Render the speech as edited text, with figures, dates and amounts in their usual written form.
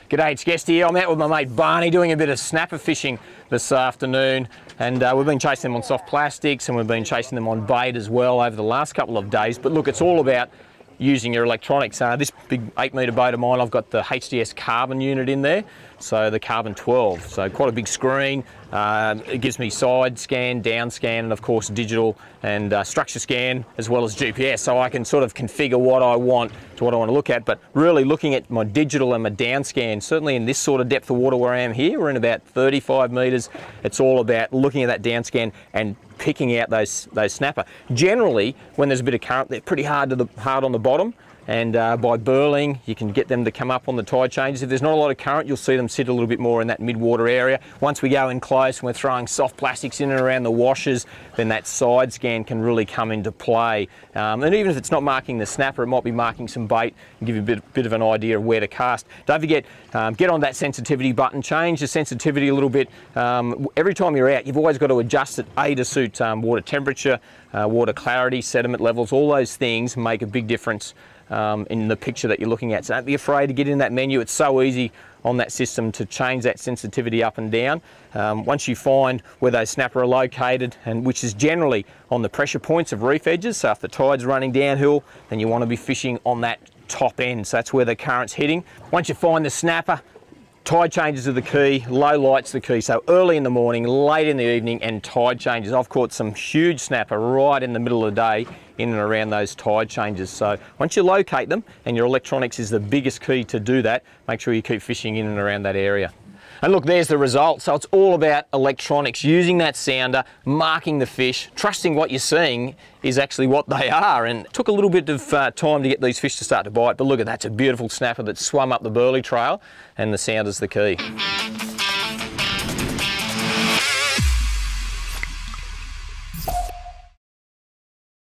G'day, it's Guest here. I'm out with my mate Barney doing a bit of snapper fishing this afternoon, and we've been chasing them on soft plastics and we've been chasing them on bait as well over the last couple of days. But look, it's all about using your electronics. This big 8-metre boat of mine, I've got the HDS carbon unit in there, so the carbon 12, so quite a big screen. It gives me side scan, down scan, and of course digital and structure scan, as well as GPS, so I can sort of configure what I want to what I want to look at. But really looking at my digital and my down scan, certainly in this sort of depth of water where I am here, we're in about 35 metres, it's all about looking at that down scan and picking out those snapper. Generally, when there's a bit of current, they're pretty hard on the bottom, and by burling, you can get them to come up on the tide changes. If there's not a lot of current, you'll see them sit a little bit more in that mid-water area. Once we go in close and we're throwing soft plastics in and around the washers, then that side scan can really come into play. And even if it's not marking the snapper, it might be marking some bait and give you a bit of an idea of where to cast. Don't forget, get on that sensitivity button, change the sensitivity a little bit. Every time you're out, you've always got to adjust it, to suit water temperature, water clarity, sediment levels. All those things make a big difference in the picture that you're looking at. So don't be afraid to get in that menu. It's so easy on that system to change that sensitivity up and down. Once you find where those snapper are located, and which is generally on the pressure points of reef edges, so if the tide's running downhill, then you want to be fishing on that top end, so that's where the current's hitting. Once you find the snapper, tide changes are the key, low light's the key, so early in the morning, late in the evening, and tide changes. I've caught some huge snapper right in the middle of the day in and around those tide changes. So once you locate them, and your electronics is the biggest key to do that, make sure you keep fishing in and around that area. And look, there's the result. So it's all about electronics, using that sounder, marking the fish, trusting what you're seeing is actually what they are. And it took a little bit of time to get these fish to start to bite, but look at that, it's a beautiful snapper that swum up the Burley Trail, and the sounder's the key.